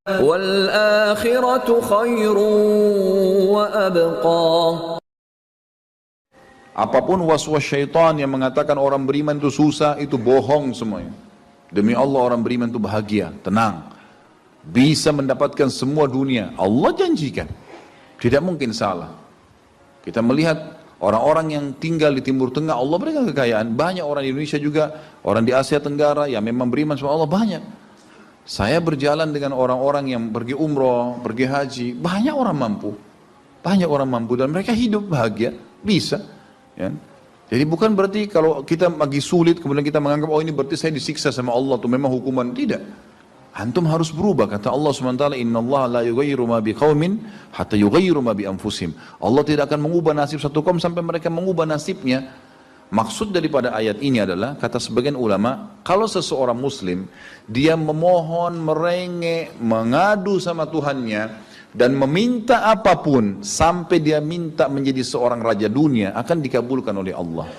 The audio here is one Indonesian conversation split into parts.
وَالْآخِرَةُ خَيْرٌ وَأَبْقَى. Apapun waswas syaitan yang mengatakan orang beriman itu susah, itu bohong semuanya. Demi Allah orang beriman itu bahagia, tenang, bisa mendapatkan semua dunia. Allah janjikan, tidak mungkin salah. Kita melihat orang-orang yang tinggal di Timur Tengah, Allah berikan kekayaan. Banyak orang di Indonesia juga, orang di Asia Tenggara yang memang beriman sama Allah banyak. Saya berjalan dengan orang-orang yang pergi umroh, pergi haji, banyak orang mampu. Banyak orang mampu dan mereka hidup bahagia, bisa. Ya. Jadi bukan berarti kalau kita lagi sulit kemudian kita menganggap oh ini berarti saya disiksa sama Allah atau memang hukuman, tidak. Antum harus berubah, kata Allah SWT, innallaha la yughayyiru ma biqaumin hatta yughayyiru ma bi anfusihim. Allah tidak akan mengubah nasib satu kaum sampai mereka mengubah nasibnya. Maksud daripada ayat ini adalah, kata sebagian ulama, kalau seseorang muslim dia memohon, merengek, mengadu sama Tuhannya dan meminta apapun sampai dia minta menjadi seorang raja dunia, akan dikabulkan oleh Allah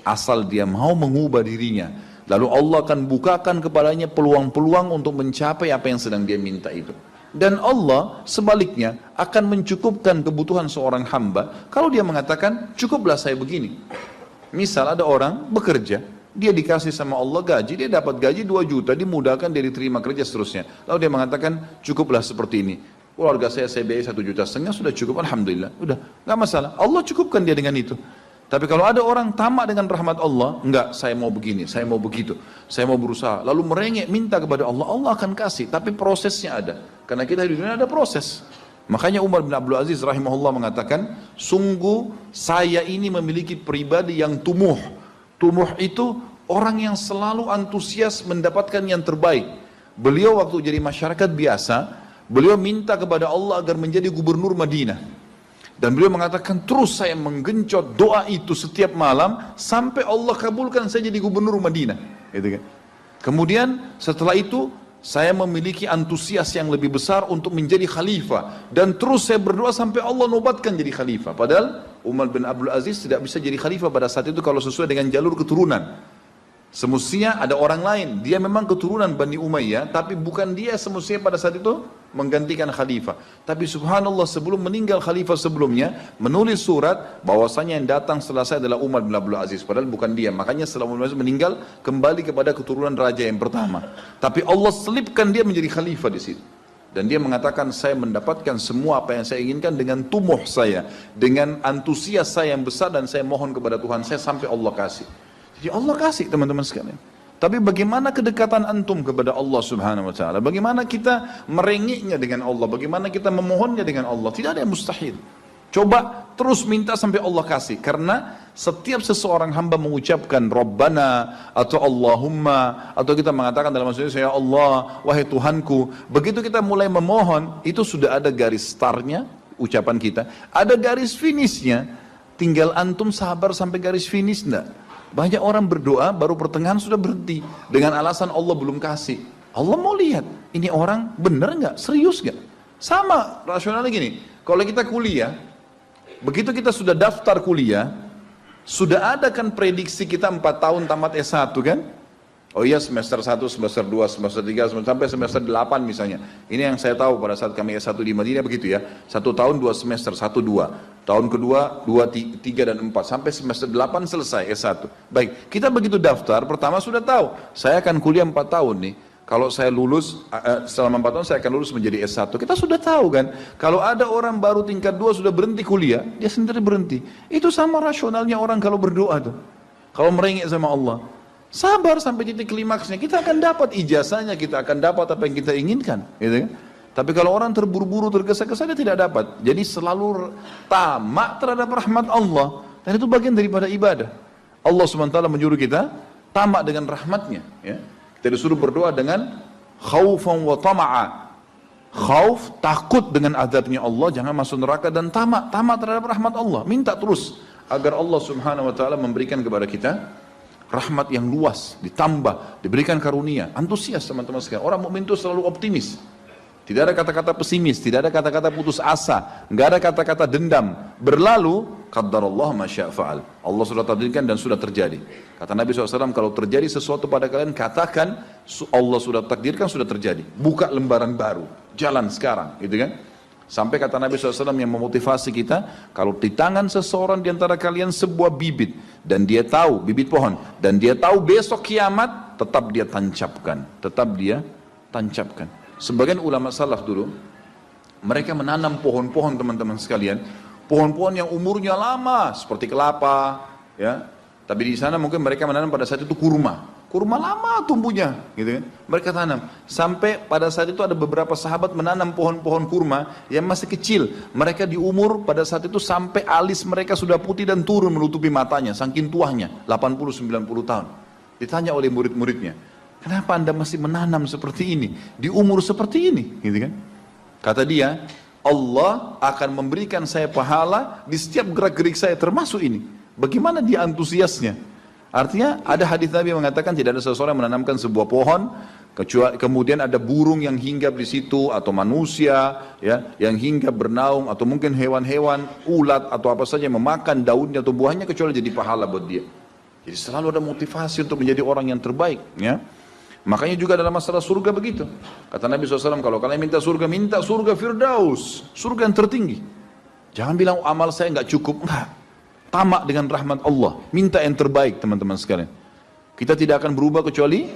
asal dia mau mengubah dirinya. Lalu Allah akan bukakan kepadanya peluang-peluang untuk mencapai apa yang sedang dia minta itu. Dan Allah sebaliknya akan mencukupkan kebutuhan seorang hamba kalau dia mengatakan cukuplah saya begini. Misal ada orang bekerja, dia dikasih sama Allah gaji, dia dapat gaji 2 juta, dimudahkan, dia diterima kerja seterusnya. Lalu dia mengatakan cukuplah seperti ini. Keluarga saya biayai 1,5 juta, sudah cukup, alhamdulillah, udah, nggak masalah. Allah cukupkan dia dengan itu. Tapi kalau ada orang tamak dengan rahmat Allah, enggak, saya mau begini, saya mau begitu, saya mau berusaha, lalu merengek minta kepada Allah, Allah akan kasih, tapi prosesnya ada. Karena kita di dunia ada proses. Makanya Umar bin Abdul Aziz rahimahullah mengatakan, sungguh saya ini memiliki pribadi yang tumuh. Tumuh itu orang yang selalu antusias mendapatkan yang terbaik. Beliau waktu jadi masyarakat biasa, beliau minta kepada Allah agar menjadi gubernur Madinah. Dan beliau mengatakan, terus saya menggencot doa itu setiap malam sampai Allah kabulkan saya jadi gubernur Madinah. Gitu kan? Kemudian setelah itu saya memiliki antusias yang lebih besar untuk menjadi khalifah. Dan terus saya berdoa sampai Allah nobatkan jadi khalifah. Padahal Umar bin Abdul Aziz tidak bisa jadi khalifah pada saat itu kalau sesuai dengan jalur keturunan. Semestinya ada orang lain, dia memang keturunan Bani Umayyah, tapi bukan dia semestinya pada saat itu menggantikan khalifah. Tapi subhanallah sebelum meninggal khalifah sebelumnya, menulis surat bahwasanya yang datang setelah saya adalah Umar bin Abdul Aziz, padahal bukan dia. Makanya setelah Umar bin Abdul Aziz meninggal, kembali kepada keturunan raja yang pertama. Tapi Allah selipkan dia menjadi khalifah di situ. Dan dia mengatakan, saya mendapatkan semua apa yang saya inginkan dengan tumuh saya, dengan antusias saya yang besar, dan saya mohon kepada Tuhan saya sampai Allah kasih. Jadi Allah kasih teman-teman sekalian. Tapi bagaimana kedekatan antum kepada Allah subhanahu wa ta'ala? Bagaimana kita merengeknya dengan Allah? Bagaimana kita memohonnya dengan Allah? Tidak ada yang mustahil. Coba terus minta sampai Allah kasih. Karena setiap seseorang hamba mengucapkan Rabbana atau Allahumma, atau kita mengatakan dalam maksudnya ya Allah, wahai Tuhanku. Begitu kita mulai memohon, itu sudah ada garis startnya ucapan kita. Ada garis finishnya. Tinggal antum sabar sampai garis finish enggak? Banyak orang berdoa baru pertengahan sudah berhenti dengan alasan Allah belum kasih. Allah mau lihat ini orang benar nggak, serius nggak. Sama rasionalnya gini, kalau kita kuliah, begitu kita sudah daftar kuliah, sudah ada kan prediksi kita 4 tahun tamat S1 kan? Oh iya, semester 1, semester 2, semester 3, sampai semester 8 misalnya. Ini yang saya tahu pada saat kami S1 di Madinah begitu ya. 1 tahun 2 semester, 1, 2. Tahun kedua 2, 3 dan 4. Sampai semester 8 selesai S1. Baik, kita begitu daftar, pertama sudah tahu. Saya akan kuliah 4 tahun nih. Kalau saya lulus, selama 4 tahun saya akan lulus menjadi S1. Kita sudah tahu kan. Kalau ada orang baru tingkat 2 sudah berhenti kuliah, dia sendiri berhenti. Itu sama rasionalnya orang kalau berdoa tuh. Kalau merengek sama Allah. Sabar sampai titik klimaksnya, kita akan dapat ijazahnya, kita akan dapat apa yang kita inginkan, gitu kan? Tapi kalau orang terburu-buru, tergesa-gesa, dia tidak dapat. Jadi selalu tamak terhadap rahmat Allah, dan itu bagian daripada ibadah. Allah SWT menyuruh kita tamak dengan rahmatnya, ya. Kita disuruh berdoa dengan khaufan wa tama'a. Khauf, takut dengan azabnya Allah, jangan masuk neraka, dan tamak terhadap rahmat Allah. Minta terus agar Allah Subhanahu wa taala memberikan kepada kita rahmat yang luas, ditambah, diberikan karunia. Antusias teman-teman sekalian. Orang mukmin itu selalu optimis. Tidak ada kata-kata pesimis, tidak ada kata-kata putus asa, nggak ada kata-kata dendam. Berlalu, Qaddarallah ma syaa fa'al. Allah sudah takdirkan dan sudah terjadi. Kata Nabi SAW, kalau terjadi sesuatu pada kalian, katakan Allah sudah takdirkan, sudah terjadi. Buka lembaran baru, jalan sekarang, gitu kan? Sampai kata Nabi SAW yang memotivasi kita, kalau di tangan seseorang di antara kalian sebuah bibit, dan dia tahu, bibit pohon, dan dia tahu besok kiamat, tetap dia tancapkan. Tetap dia tancapkan. Sebagian ulama salaf dulu, mereka menanam pohon-pohon teman-teman sekalian, pohon-pohon yang umurnya lama, seperti kelapa, ya. Tapi di sana mungkin mereka menanam pada saat itu kurma. Kurma lama tumbuhnya, gitu kan. Mereka tanam. Sampai pada saat itu ada beberapa sahabat menanam pohon-pohon kurma yang masih kecil. Mereka di umur pada saat itu sampai alis mereka sudah putih dan turun menutupi matanya, saking tuahnya, 80-90 tahun. Ditanya oleh murid-muridnya, kenapa anda masih menanam seperti ini, di umur seperti ini, gitu kan. Kata dia, Allah akan memberikan saya pahala di setiap gerak-gerik saya, termasuk ini. Bagaimana dia antusiasnya? Artinya ada hadis Nabi yang mengatakan tidak ada seseorang yang menanamkan sebuah pohon kecuali kemudian ada burung yang hinggap di situ, atau manusia ya yang hinggap bernaung, atau mungkin hewan-hewan, ulat atau apa saja yang memakan daunnya atau buahnya, kecuali jadi pahala buat dia. Jadi selalu ada motivasi untuk menjadi orang yang terbaik, ya. Makanya juga dalam masalah surga begitu. Kata Nabi SAW, kalau kalian minta surga Firdaus, surga yang tertinggi. Jangan bilang amal saya nggak cukup, enggak. Tamak dengan rahmat Allah, minta yang terbaik teman-teman sekalian. Kita tidak akan berubah kecuali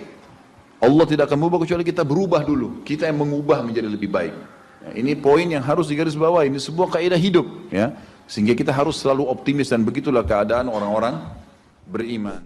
Allah tidak akan berubah kecuali kita berubah dulu. Kita yang mengubah menjadi lebih baik. Ya, ini poin yang harus digarisbawahi. Ini sebuah kaidah hidup, ya. Sehingga kita harus selalu optimis, dan begitulah keadaan orang-orang beriman.